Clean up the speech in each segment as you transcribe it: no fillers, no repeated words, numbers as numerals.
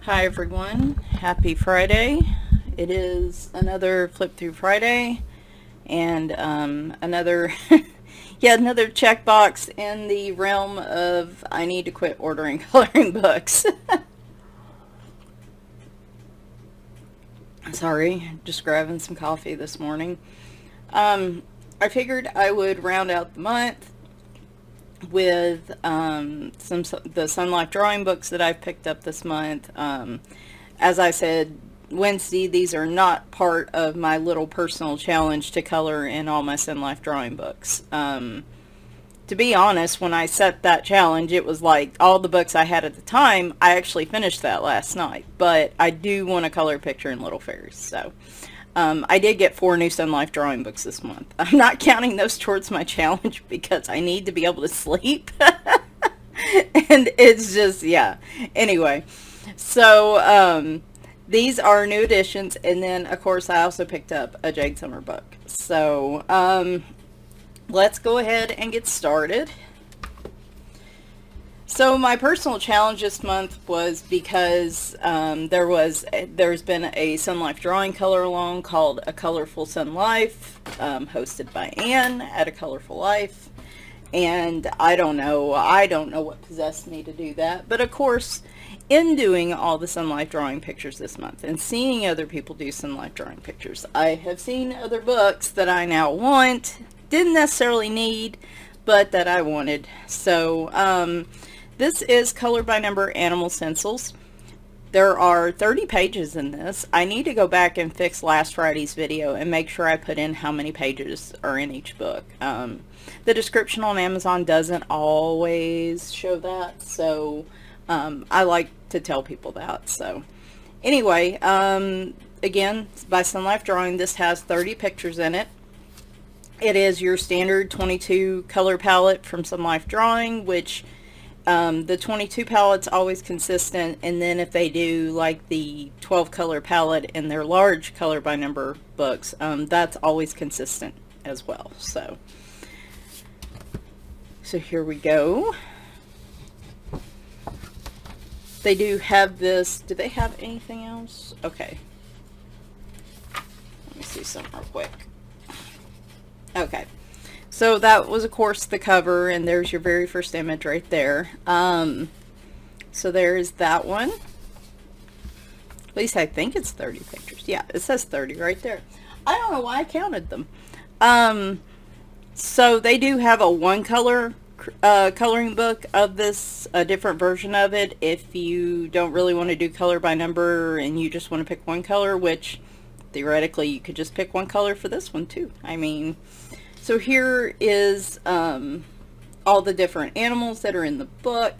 Hi everyone, happy Friday. It is another flip through Friday and another another checkbox in the realm of I need to quit ordering coloring books. Sorry, just grabbing some coffee this morning. I figured I would round out the month with the Sunlife drawing books that I've picked up this month. As I said Wednesday, these are not part of my little personal challenge to color in all my Sunlife drawing books. To be honest, when I set that challenge, it was like all the books I had at the time, I actually finished that last night. But I do want to color a picture in Little Fairies, so I did get 4 new Sunlife drawing books this month. I'm not counting those towards my challenge because I need to be able to sleep. And it's just, yeah. Anyway, so these are new additions. And then, of course, I also picked up a Jade Summer book. So let's go ahead and get started. So my personal challenge this month was because there's been a Sunlife drawing color along called A Colorful Sun Life, hosted by Anne at A Colorful Life, and I don't know what possessed me to do that, but of course, in doing all the Sunlife drawing pictures this month and seeing other people do Sunlife drawing pictures, I have seen other books that I now want, didn't necessarily need, but that I wanted. So this is Color by Number Animal Stencils. There are 30 pages in this. I need to go back and fix last Friday's video and make sure I put in how many pages are in each book. The description on Amazon doesn't always show that, so I like to tell people that. So anyway, again, by Sunlife Drawing, this has 30 pictures in it. It is your standard 22 color palette from Sunlife Drawing, which the 22 palette's always consistent, and then if they do like the 12 color palette in their large color by number books, that's always consistent as well. So here we go. They do have this. Do they have anything else? Okay. Let me see something real quick. Okay. So that was, of course, the cover, and there's your very first image right there. So there's that one. At least I think it's 30 pictures. Yeah, it says 30 right there. I don't know why I counted them. So they do have a one-color coloring book of this, a different version of it, if you don't really want to do color by number and you just want to pick one color, which theoretically you could just pick one color for this one too. I mean... So here is all the different animals that are in the book,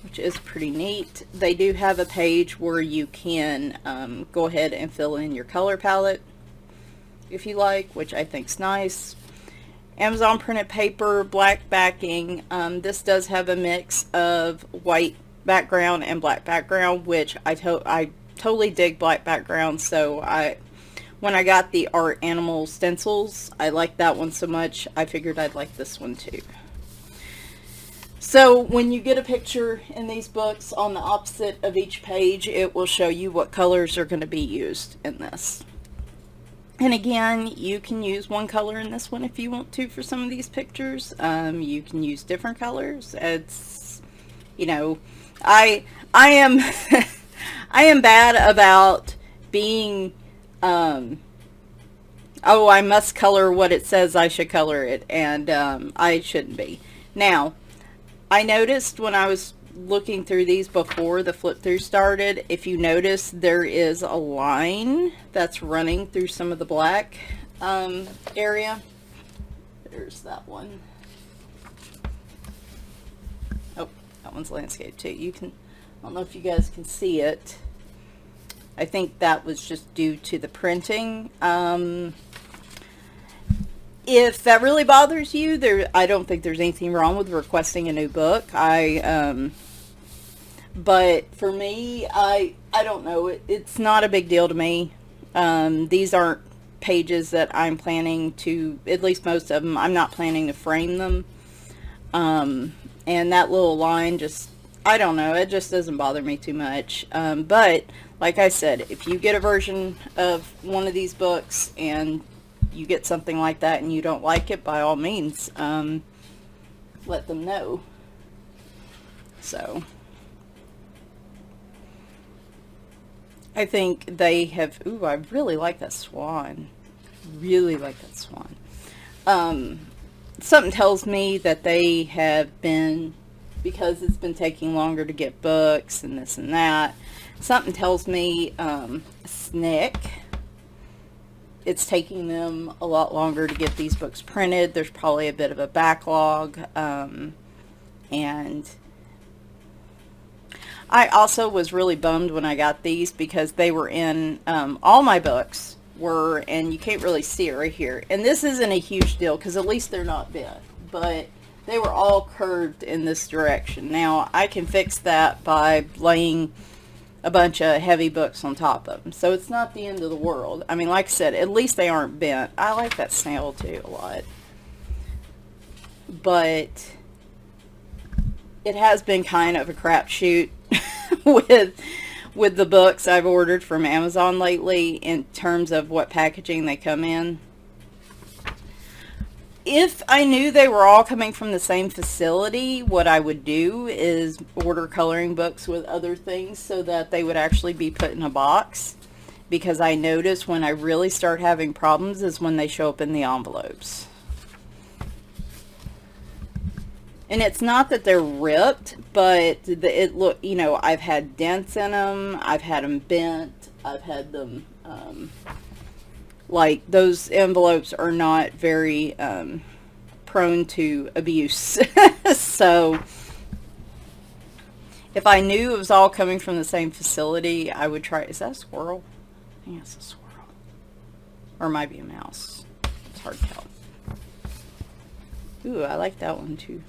which is pretty neat. They do have a page where you can go ahead and fill in your color palette if you like, which I think is nice. Amazon printed paper, black backing. This does have a mix of white background and black background, which I totally dig black background, so when I got the Art Animal Stencils, I liked that one so much, I figured I'd like this one too. So when you get a picture in these books, on the opposite of each page, it will show you what colors are going to be used in this. And again, you can use one color in this one if you want to for some of these pictures. You can use different colors. It's, you know, I am I am bad about being oh, I must color what it says I should color it, and I shouldn't be. Now, I noticed when I was looking through these before the flip through started, if you notice, there is a line that's running through some of the black area. There's that one. Oh, that one's landscape too. You can, I don't know if you guys can see it. I think that was just due to the printing. If that really bothers you, I don't think there's anything wrong with requesting a new book. But for me, I don't know. It's not a big deal to me. These aren't pages that I'm planning to, at least most of them, I'm not planning to frame them. And that little line just, I don't know, it just doesn't bother me too much. But like I said, if you get a version of one of these books and you get something like that and you don't like it, by all means, let them know. So I think they have, ooh, I really like that swan. Really like that swan. Something tells me that they have been, because it's been taking longer to get books and this and that, something tells me SNCC, it's taking them a lot longer to get these books printed. There's probably a bit of a backlog, and I also was really bummed when I got these because they were in, all my books were, and you can't really see it right here, and this isn't a huge deal because at least they're not bent, but they were all curved in this direction. Now I can fix that by laying a bunch of heavy books on top of them, so it's not the end of the world. I mean, like I said, at least they aren't bent. I like that snail too a lot, but it has been kind of a crapshoot with the books I've ordered from Amazon lately in terms of what packaging they come in. If I knew they were all coming from the same facility, what I would do is order coloring books with other things so that they would actually be put in a box. Because I notice when I really start having problems is when they show up in the envelopes. And it's not that they're ripped, but it look, you know, I've had dents in them, I've had them bent, I've had them, like, those envelopes are not very prone to abuse. So if I knew it was all coming from the same facility, I would try. Is that a squirrel? I think it's a squirrel. Or it might be a mouse. It's hard to tell. Ooh, I like that one too.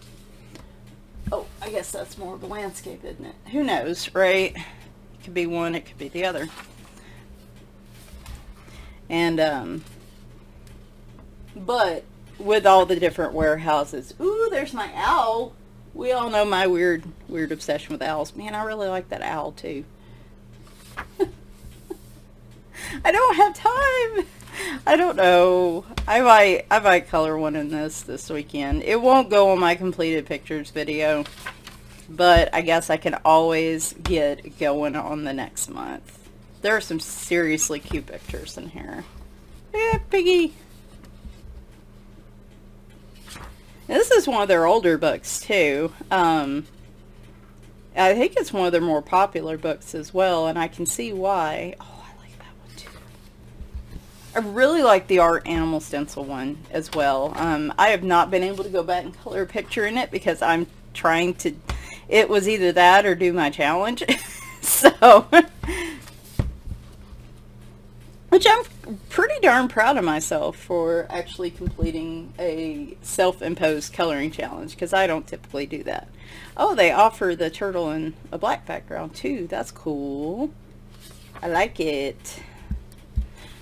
Oh, I guess that's more of a landscape, isn't it? Who knows, right? It could be one, it could be the other. And, but with all the different warehouses, ooh, there's my owl. We all know my weird obsession with owls. Man, I really like that owl too. I don't have time. I don't know. I might color one in this weekend. It won't go on my completed pictures video, but I guess I can always get going on the next month. There are some seriously cute pictures in here. Yeah, Piggy. Now, this is one of their older books too. I think it's one of their more popular books as well, and I can see why. Oh, I like that one too. I really like the art animal stencil one as well. I have not been able to go back and color a picture in it because I'm trying to, it was either that or do my challenge. So, which I'm pretty darn proud of myself for actually completing a self-imposed coloring challenge because I don't typically do that. Oh, they offer the turtle in a black background too. That's cool. I like it.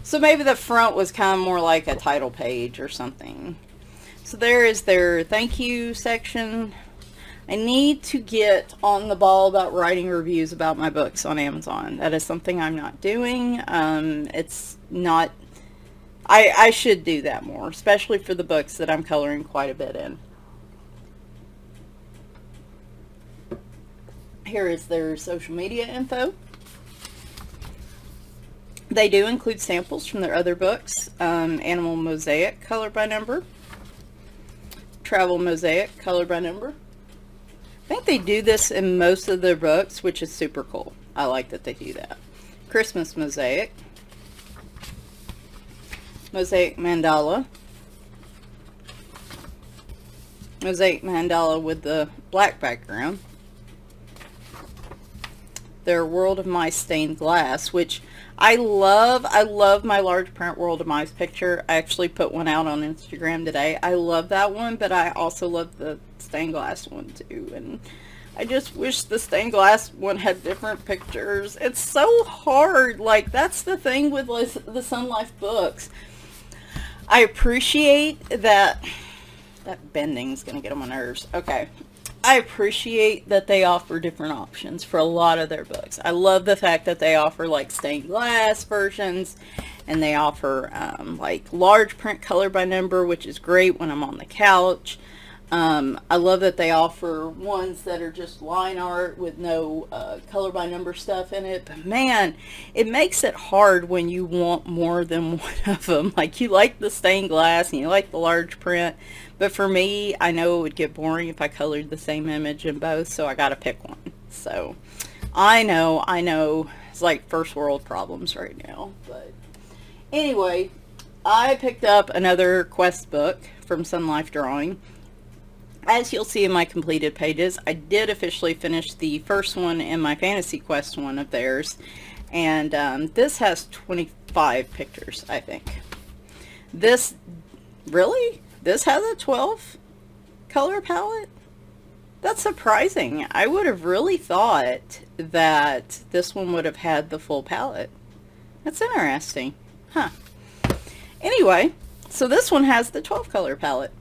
So maybe the front was kind of more like a title page or something. So there is their thank you section. I need to get on the ball about writing reviews about my books on Amazon. That is something I'm not doing. It's not, I should do that more, especially for the books that I'm coloring quite a bit in. Here is their social media info. They do include samples from their other books. Animal Mosaic, color by number. Travel Mosaic, color by number. I think they do this in most of their books, which is super cool. I like that they do that. Christmas Mosaic. Mosaic Mandala. Mosaic Mandala with the black background. Their World of Mice stained glass, which I love. I love my large print World of Mice picture. I actually put one out on Instagram today. I love that one, but I also love the stained glass one too. And I just wish the stained glass one had different pictures. It's so hard. Like, that's the thing with the Sunlife books. I appreciate that. That bending's gonna get on my nerves. Okay. I appreciate that they offer different options for a lot of their books. I love the fact that they offer like stained glass versions, and they offer like large print color by number, which is great when I'm on the couch. I love that they offer ones that are just line art with no color by number stuff in it. But man, it makes it hard when you want more than one of them. Like, you like the stained glass and you like the large print. But for me, I know it would get boring if I colored the same image in both, so I gotta pick one. So I know, it's like first world problems right now. But anyway, I picked up another quest book from Sunlife Drawing. As you'll see in my completed pages, I did officially finish the first one in my Fantasy Quest one of theirs. And this has 25 pictures, I think. This has a 12 color palette? That's surprising. I would have really thought that this one would have had the full palette. That's interesting. Huh. Anyway, so this one has the 12 color palette.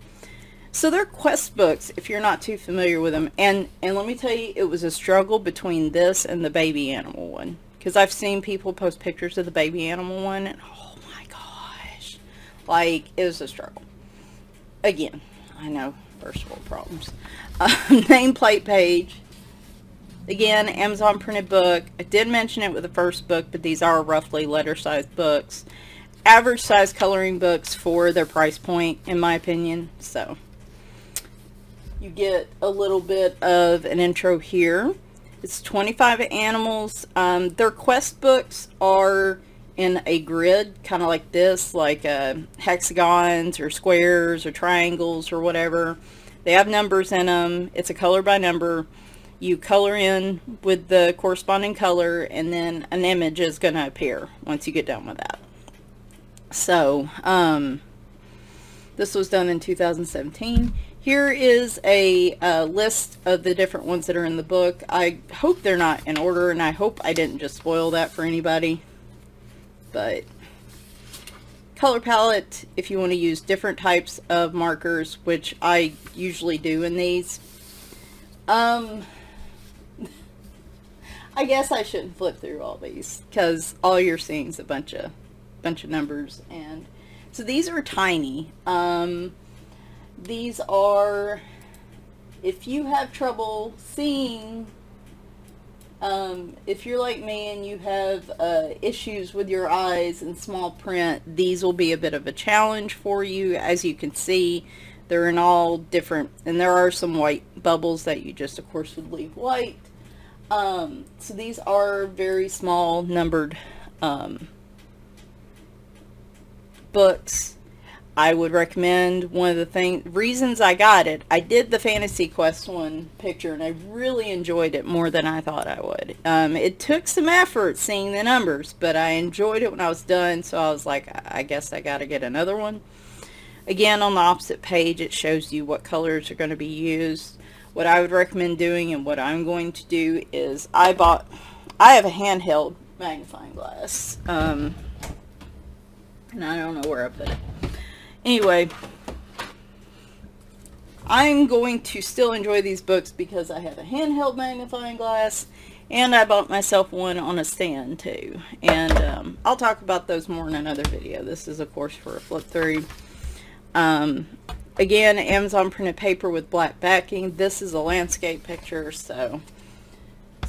So they're quest books, if you're not too familiar with them. And let me tell you, it was a struggle between this and the baby animal one. Because I've seen people post pictures of the baby animal one, and oh my gosh. Like, it was a struggle. Again, I know, first world problems. Nameplate page. Again, Amazon printed book. I did mention it with the first book, but these are roughly letter-sized books. Average size coloring books for their price point, in my opinion. So you get a little bit of an intro here. It's 25 animals. Their quest books are in a grid, kind of like this, like hexagons or squares or triangles or whatever. They have numbers in them. It's a color by number. You color in with the corresponding color, and then an image is going to appear once you get done with that. So, this was done in 2017. Here is a list of the different ones that are in the book. I hope they're not in order, and I hope I didn't just spoil that for anybody. But color palette, if you want to use different types of markers, which I usually do in these. I guess I shouldn't flip through all these, because all you're seeing is a bunch of numbers. And so these are tiny. These are, if you have trouble seeing, if you're like me and you have issues with your eyes and small print, these will be a bit of a challenge for you. As you can see, they're in all different, and there are some white bubbles that you just of course would leave white. So these are very small numbered books. I would recommend, one of the reasons I got it, I did the Fantasy Quest one picture and I really enjoyed it more than I thought I would. It took some effort seeing the numbers, but I enjoyed it when I was done, so I was like, I guess I gotta get another one. Again, on the opposite page it shows you what colors are going to be used. What I would recommend doing, and what I'm going to do, is I have a handheld magnifying glass, and I don't know where I put it. Anyway, I'm going to still enjoy these books because I have a handheld magnifying glass, and I bought myself one on a stand too. And I'll talk about those more in another video. This is of course for a flip through. Again, Amazon printed paper with black backing. This is a landscape picture, so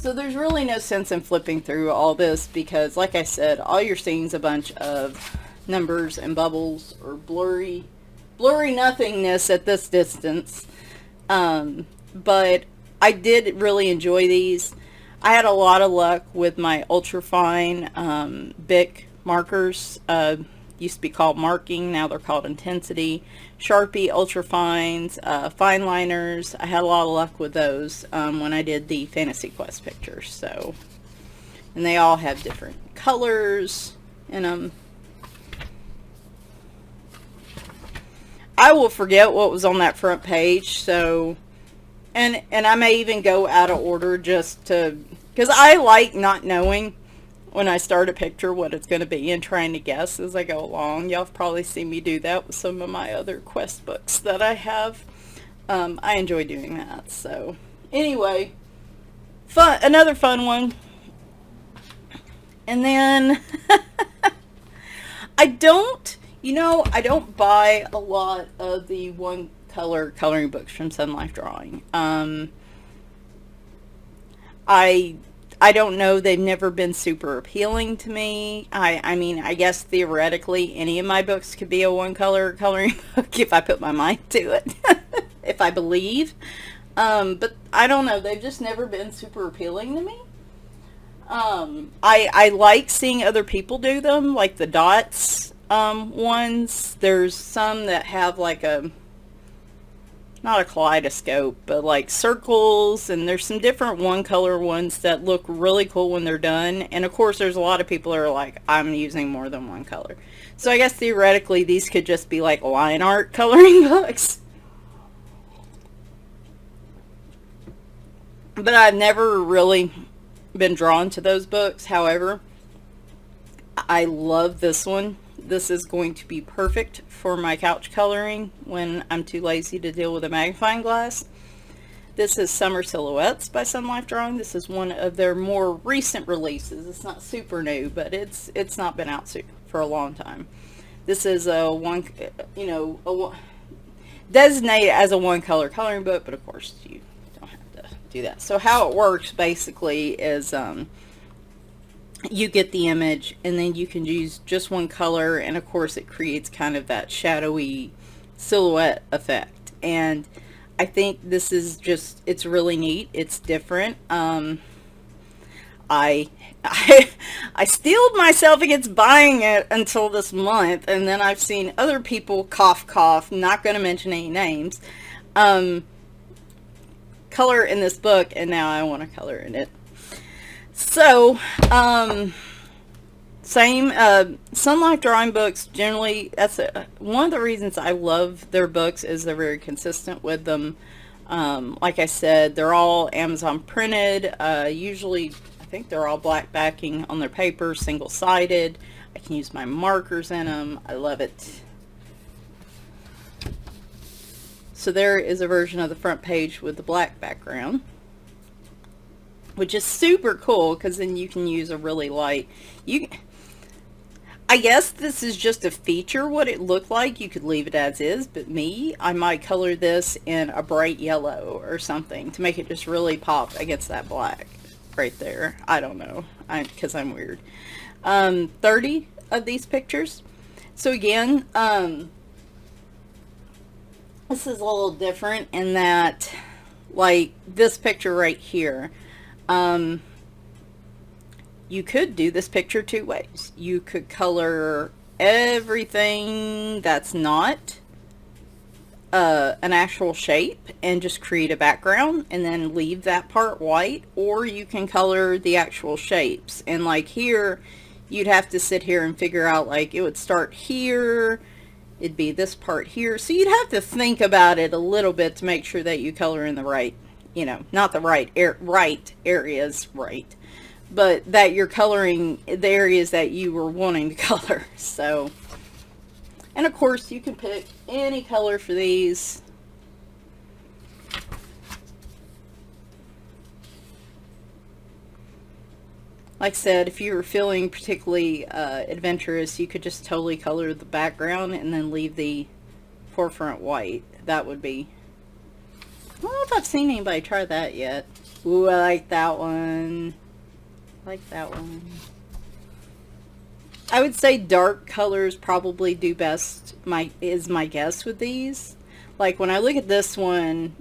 there's really no sense in flipping through all this, because like I said, all you're seeing is a bunch of numbers and bubbles, or blurry nothingness at this distance. But I did really enjoy these. I had a lot of luck with my ultra fine Bic markers. Used to be called marking, now they're called intensity. Sharpie ultra fines, fine liners. I had a lot of luck with those when I did the Fantasy Quest pictures. So, and they all have different colors in them. I will forget what was on that front page, so, and I may even go out of order just to, because I like not knowing when I start a picture what it's going to be and trying to guess as I go along. Y'all have probably seen me do that with some of my other quest books that I have. I enjoy doing that. So anyway, another fun one. And then I don't buy a lot of the one color coloring books from Sunlife Drawing. I don't know, they've never been super appealing to me. I mean, I guess theoretically any of my books could be a one color coloring book if I put my mind to it, if I believe. But I don't know, they've just never been super appealing to me. I like seeing other people do them, like the dots ones. There's some that have like not a kaleidoscope, but like circles, and there's some different one color ones that look really cool when they're done. And of course there's a lot of people that are like, I'm using more than one color. So I guess theoretically these could just be like line art coloring books. But I've never really been drawn to those books. However, I love this one. This is going to be perfect for my couch coloring when I'm too lazy to deal with a magnifying glass. This is Summer Silhouettes by Sunlife Drawing. This is one of their more recent releases. It's not super new, but it's not been out for a long time. This is designated as a one color coloring book, but of course you don't have to do that. So how it works basically is you get the image and then you can use just one color, and of course it creates kind of that shadowy silhouette effect. And I think this is just, it's really neat. It's different. I steeled myself against buying it until this month, and then I've seen other people, cough cough, not going to mention any names, color in this book, and now I want to color in it. So, same, Sunlife Drawing books, generally, that's one of the reasons I love their books, is they're very consistent with them. Like I said, they're all Amazon printed, usually, I think they're all black backing on their paper, single-sided. I can use my markers in them. I love it. So there is a version of the front page with the black background, which is super cool, because then you can use a really light, I guess this is just a feature what it looked like. You could leave it as is, but I might color this in a bright yellow or something to make it just really pop against that black right there. I don't know, because I'm weird. 30 of these pictures. So again, this is a little different in that, like this picture right here, you could do this picture two ways. You could color everything that's not an actual shape and just create a background and then leave that part white, or you can color the actual shapes. And like here, you'd have to sit here and figure out, like, it would start here, it'd be this part here, so you'd have to think about it a little bit to make sure that you color in the right, not the right areas, right, but that you're coloring the areas that you were wanting to color. So, and of course you can pick any color for these. Like I said, if you were feeling particularly adventurous, you could just totally color the background and then leave the forefront white. That would be, I don't know if I've seen anybody try that yet. Ooh, I like that one. I like that one. I would say dark colors probably do best, is my guess with these. Like when I look at this one,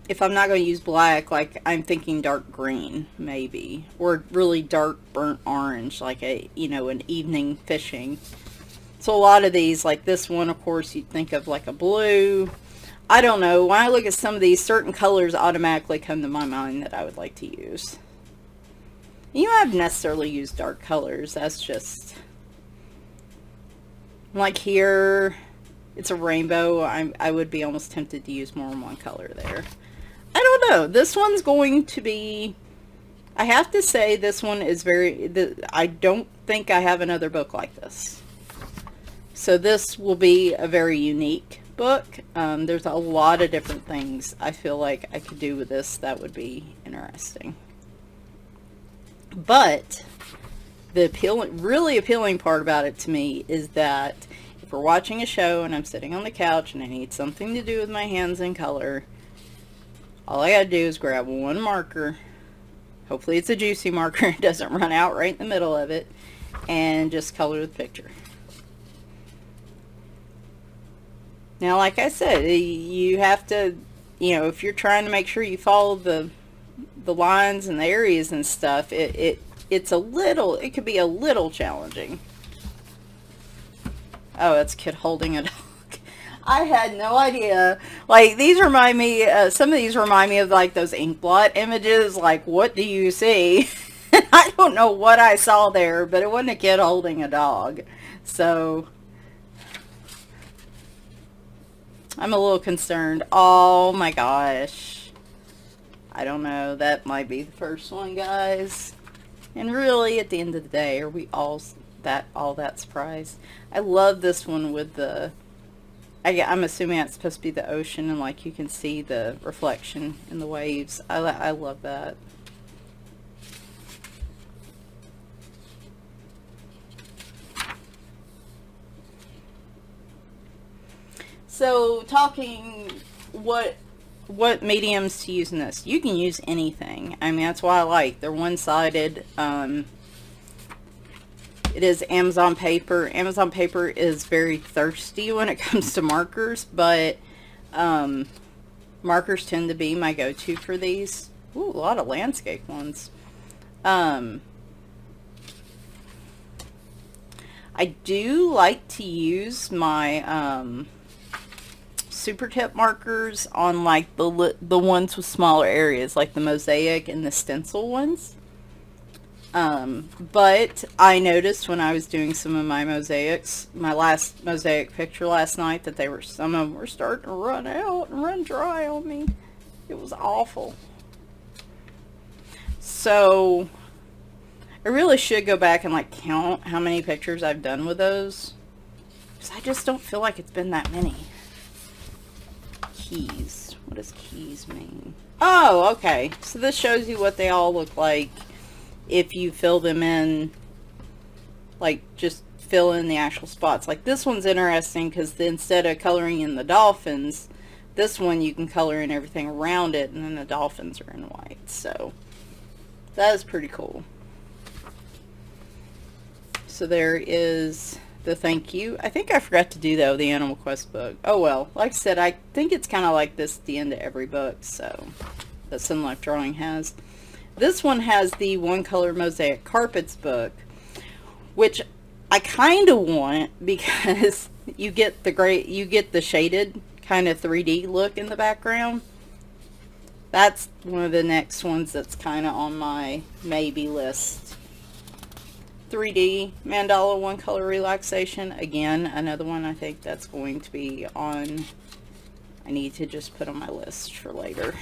if I'm not going to use black, like I'm thinking dark green maybe, or really dark burnt orange, like an evening fishing. So a lot of these, like this one, of course, you'd think of like a blue. I don't know. When I look at some of these, certain colors automatically come to my mind that I would like to use. You don't have to necessarily use dark colors. That's just, like here, it's a rainbow. I would be almost tempted to use more than one color there. I don't know. This one's going to be, I have to say this one is I don't think I have another book like this. So this will be a very unique book. There's a lot of different things I feel like I could do with this that would be interesting. But the really appealing part about it to me is that if we're watching a show and I'm sitting on the couch and I need something to do with my hands in color, all I gotta do is grab one marker. Hopefully it's a juicy marker. It doesn't run out right in the middle of it. And just color the picture. Now, like I said, you have to, you know, if you're trying to make sure you follow the lines and the areas and stuff, it's a little, it could be a little challenging. Oh, that's a kid holding a dog. I had no idea. Like, these remind me, some of these remind me of like those inkblot images, like, what do you see? I don't know what I saw there, but it wasn't a kid holding a dog. So I'm a little concerned. Oh my gosh. I don't know. That might be the first one, guys. And really, at the end of the day, are we all that surprised? I love this one with the... I'm assuming that's supposed to be the ocean, and like you can see the reflection in the waves. I love that. So, talking what mediums to use in this. You can use anything. I mean, that's why I like. They're one-sided. It is Amazon paper. Amazon paper is very thirsty when it comes to markers, but markers tend to be my go-to for these. Ooh, a lot of landscape ones. I do like to use my super tip markers on like the ones with smaller areas, like the mosaic and the stencil ones. But I noticed when I was doing some of my mosaics, my last mosaic picture last night, that some of them were starting to run out and run dry on me. It was awful. So I really should go back and like count how many pictures I've done with those, because I just don't feel like it's been that many. Keys. What does keys mean? Oh, okay. So this shows you what they all look like if you fill them in, like just fill in the actual spots. Like this one's interesting because instead of coloring in the dolphins, this one you can color in everything around it, and then the dolphins are in white. So that is pretty cool. So there is the thank you. I think I forgot to do though the Animal Quest book. Oh well, like I said, I think it's kind of like this at the end of every book, so that Sunlife Drawing has. This one has the One Color Mosaic Carpets book, which I kind of want because you get the shaded kind of 3D look in the background. That's one of the next ones that's kind of on my maybe list. 3D mandala one color relaxation. Again, another one I think that's going to be on, I need to just put on my list for later.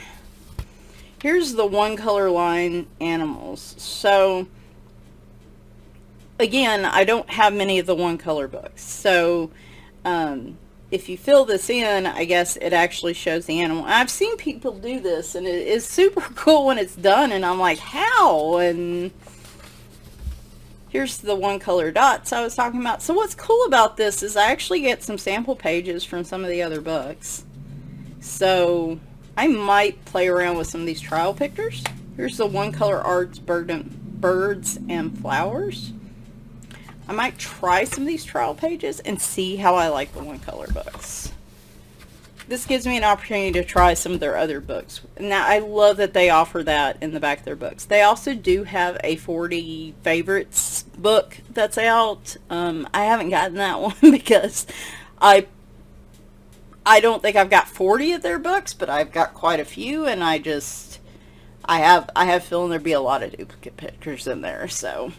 Here's the one color line animals. So again, I don't have many of the one color books. So if you fill this in, I guess it actually shows the animal. I've seen people do this and it is super cool when it's done, and I'm like, how? And here's the one color dots I was talking about. So what's cool about this is I actually get some sample pages from some of the other books. So I might play around with some of these trial pictures. Here's the one color arts birds and flowers. I might try some of these trial pages and see how I like the one color books. This gives me an opportunity to try some of their other books. Now, I love that they offer that in the back of their books. They also do have a 40 favorites book that's out. I haven't gotten that one because I don't think I've got 40 of their books, but I've got quite a few, and I have a feeling there'd be a lot of duplicate pictures in there. So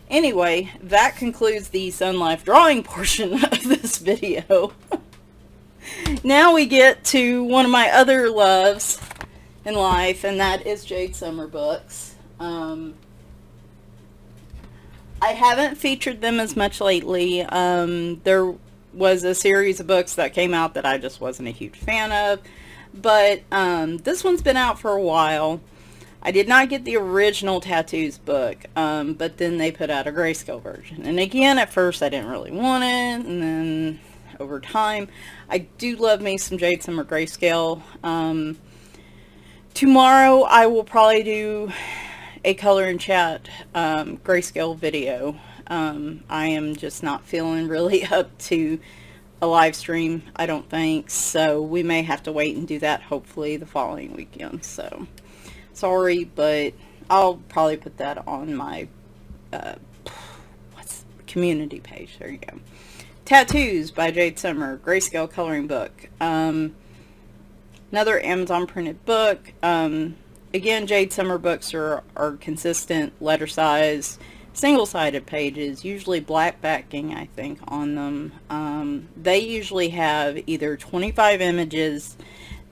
anyway, that concludes the Sunlife drawing portion of this video. Now we get to one of my other loves in life, and that is Jade Summer books. I haven't featured them as much lately. They're was a series of books that came out that I just wasn't a huge fan of. But this one's been out for a while. I did not get the original Tattoos book, but then they put out a Grayscale version. And again, at first I didn't really want it, and then over time, I do love me some Jade Summer Grayscale. Tomorrow I will probably do a color and chat Grayscale video. I am just not feeling really up to a live stream, I don't think, so we may have to wait and do that hopefully the following weekend. So sorry, but I'll probably put that on my community page. There you go. Tattoos by Jade Summer, Grayscale coloring book. Another Amazon printed book. Again, Jade Summer books are consistent letter size, single-sided pages, usually black backing, I think, on them. They usually have either 25 images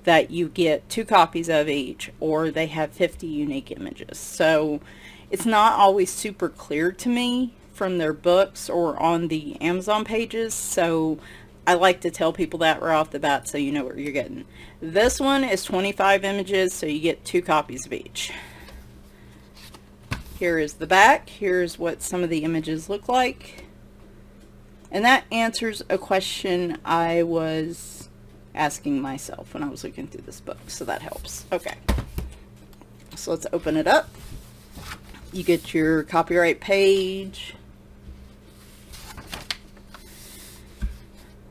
that you get 2 copies of each, or they have 50 unique images. So it's not always super clear to me from their books or on the Amazon pages, so I like to tell people that right off the bat so you know what you're getting. This one is 25 images, so you get 2 copies of each. Here is the back. Here's what some of the images look like. And that answers a question I was asking myself when I was looking through this book, so that helps. Okay, so let's open it up. You get your copyright page,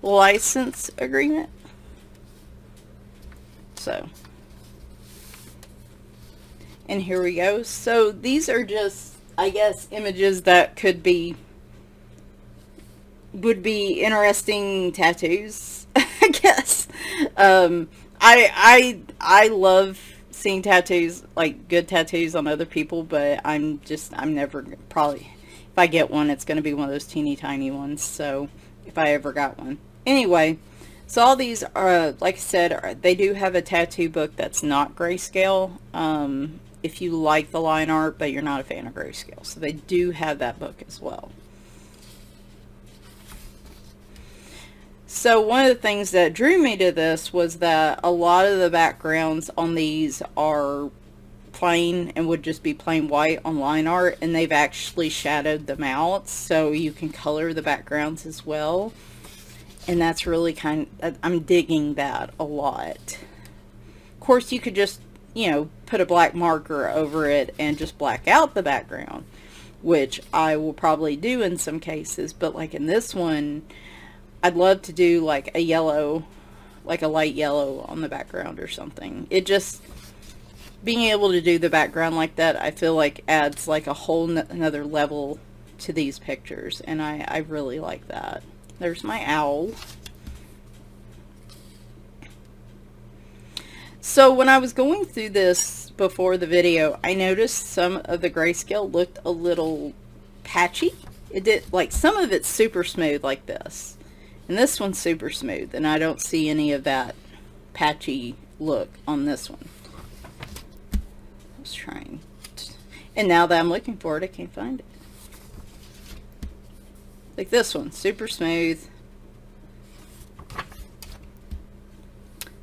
license agreement. So, and here we go. So these are just, I guess, images that would be interesting tattoos, I guess. I love seeing tattoos, like good tattoos on other people, but I'm never, probably, if I get one, it's going to be one of those teeny tiny ones, so if I ever got one. Anyway, so all these are, like I said, they do have a tattoo book that's not Grayscale, if you like the line art, but you're not a fan of Grayscale. So they do have that book as well. So one of the things that drew me to this was that a lot of the backgrounds on these are plain and would just be plain white on line art, and they've actually shadowed them out so you can color the backgrounds as well. And that's really I'm digging that a lot. Of course, you could just, you know, put a black marker over it and just black out the background, which I will probably do in some cases, but like in this one, I'd love to do like a yellow, like a light yellow on the background or something. It just, being able to do the background like that, I feel like adds like a whole another level to these pictures, and I really like that. There's my owl. So when I was going through this before the video, I noticed some of the Grayscale looked a little patchy. It did, like some of it's super smooth like this, and this one's super smooth, and I don't see any of that patchy look on this one. I was trying, and now that I'm looking for it, I can't find it. Like this one, super smooth.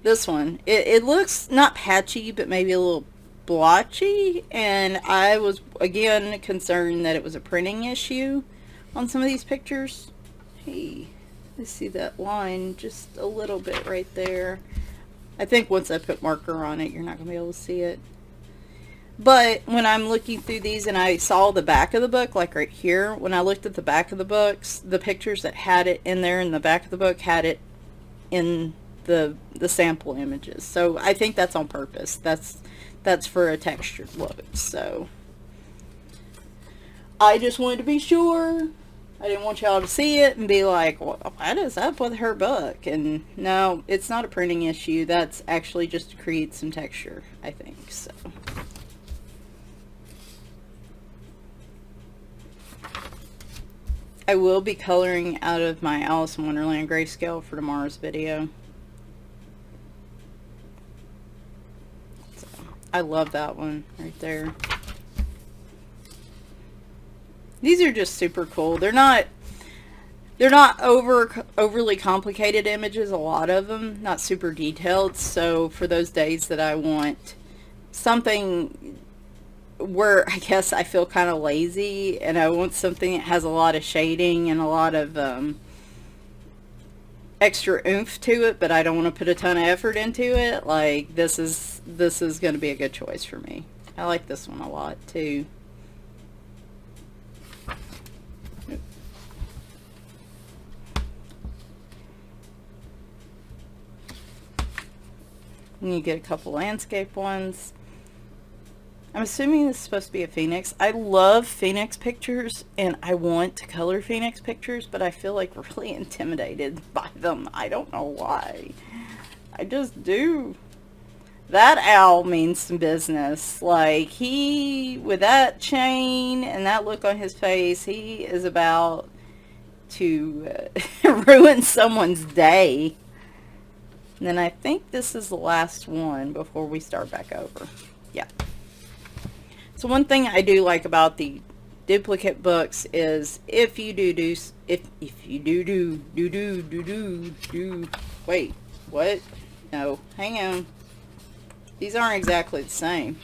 This one, it looks not patchy, but maybe a little blotchy, and I was again concerned that it was a printing issue on some of these pictures. Hey, I see that line just a little bit right there. I think once I put marker on it, you're not going to be able to see it. But when I'm looking through these and I saw the back of the book, like right here, when I looked at the back of the books, the pictures that had it in there in the back of the book had it in the sample images. So I think that's on purpose. That's for a textured look. So I just wanted to be sure. I didn't want y'all to see it and be like, what is up with her book? And no, it's not a printing issue. That's actually just to create some texture, I think. So I will be coloring out of my Alice in Wonderland Grayscale for tomorrow's video. So, I love that one right there. These are just super cool. They're They're not overly complicated images, a lot of them, not super detailed. So for those days that I want something where I guess I feel kind of lazy and I want something that has a lot of shading and a lot of extra oomph to it, but I don't want to put a ton of effort into it, like this is going to be a good choice for me. I like this one a lot too. And you get a couple landscape ones. I'm assuming this is supposed to be a phoenix. I love phoenix pictures, and I want to color phoenix pictures, but I feel like really intimidated by them. I don't know why. I just do. That owl means some business. Like, he, with that chain and that look on his face, he is about to ruin someone's day. And then I think this is the last one before we start back over. Yeah. So one thing I do like about the duplicate books is if you wait, what? No, hang on. These aren't exactly the same.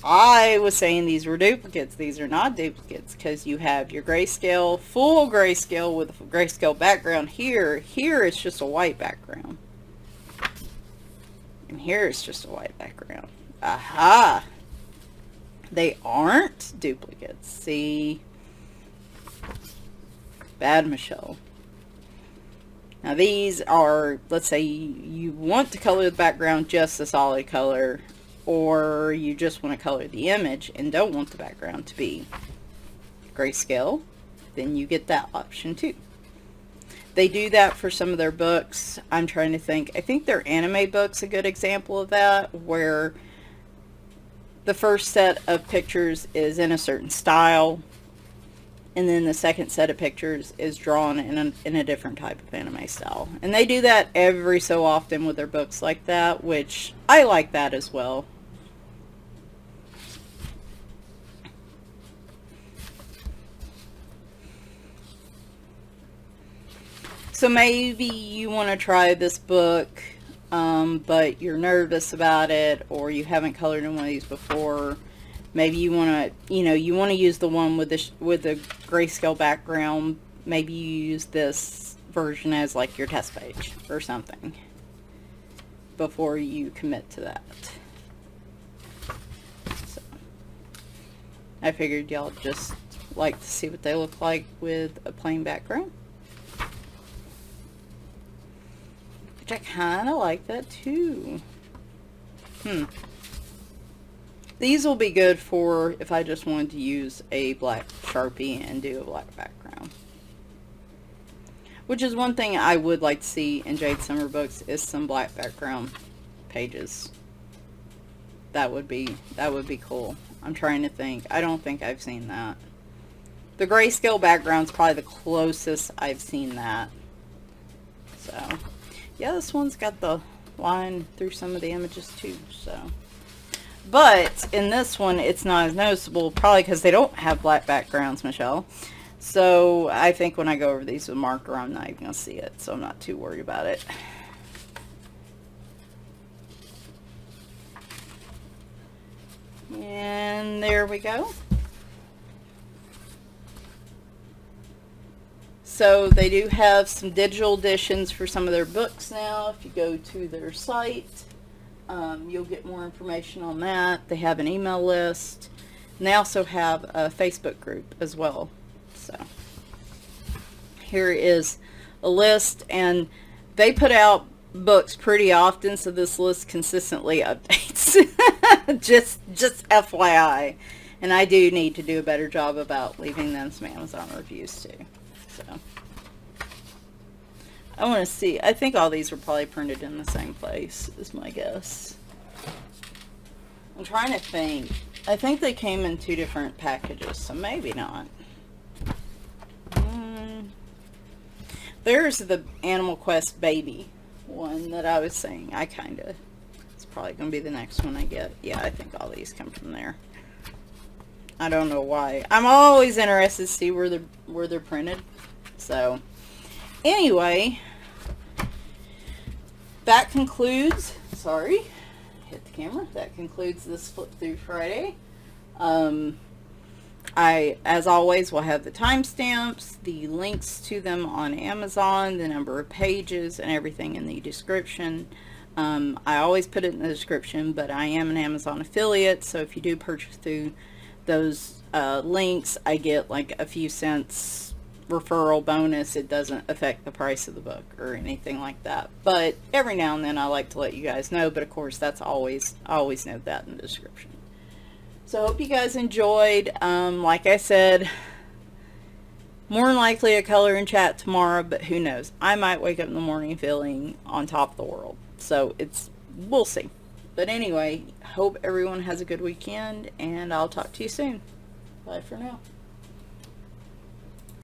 I was saying these were duplicates. These are not duplicates because you have your grayscale, full grayscale with a grayscale background here. Here it's just a white background. And here it's just a white background. Aha! They aren't duplicates. See? Bad Michelle. Now these are, let's say you want to color the background just a solid color, or you just want to color the image and don't want the background to be grayscale, then you get that option too. They do that for some of their books. I'm trying to think. I think their anime book's a good example of that, where the first set of pictures is in a certain style, and then the second set of pictures is drawn in a different type of anime style. And they do that every so often with their books like that, which I like that as well. So maybe you want to try this book, but you're nervous about it, or you haven't colored in one of these before. Maybe you want to, you want to use the one with the grayscale background. Maybe you use this version as like your test page or something before you commit to that. So I figured y'all just like to see what they look like with a plain background. Which I kind of like that too. These will be good for if I just wanted to use a black Sharpie and do a black background. Which is one thing I would like to see in Jade Summer books, is some black background pages. That would be cool. I'm trying to think. I don't think I've seen that. The grayscale background's probably the closest I've seen that. So yeah, this one's got the line through some of the images too, so. But in this one, it's not as noticeable, probably because they don't have black backgrounds, Michelle. So I think when I go over these with a marker, I'm not even going to see it, so I'm not too worried about it. And there we go. So they do have some digital editions for some of their books now. If you go to their site, you'll get more information on that. They have an email list, and they also have a Facebook group as well. So here is a list, and they put out books pretty often, so this list consistently updates. just FYI. And I do need to do a better job about leaving them some Amazon reviews too. So I want to see. I think all these were probably printed in the same place, is my guess. I'm trying to think. I think they came in 2 different packages, so maybe not. There's the Animal Quest baby one that I was saying. It's probably going to be the next one I get. Yeah, I think all these come from there. I don't know why. I'm always interested to see where they're printed. So anyway, that concludes, sorry, hit the camera, that concludes this Flip Through Friday. I, as always, will have the timestamps, the links to them on Amazon, the number of pages, and everything in the description. I always put it in the description, but I am an Amazon affiliate, so if you do purchase through those links, I get like a few cents referral bonus. It doesn't affect the price of the book or anything like that, but every now and then I like to let you guys know. But of course, that's always, I always note that in the description. So I hope you guys enjoyed. Like I said, more than likely a color and chat tomorrow, but who knows? I might wake up in the morning feeling on top of the world. So we'll see. But anyway, hope everyone has a good weekend, and I'll talk to you soon. Bye for now.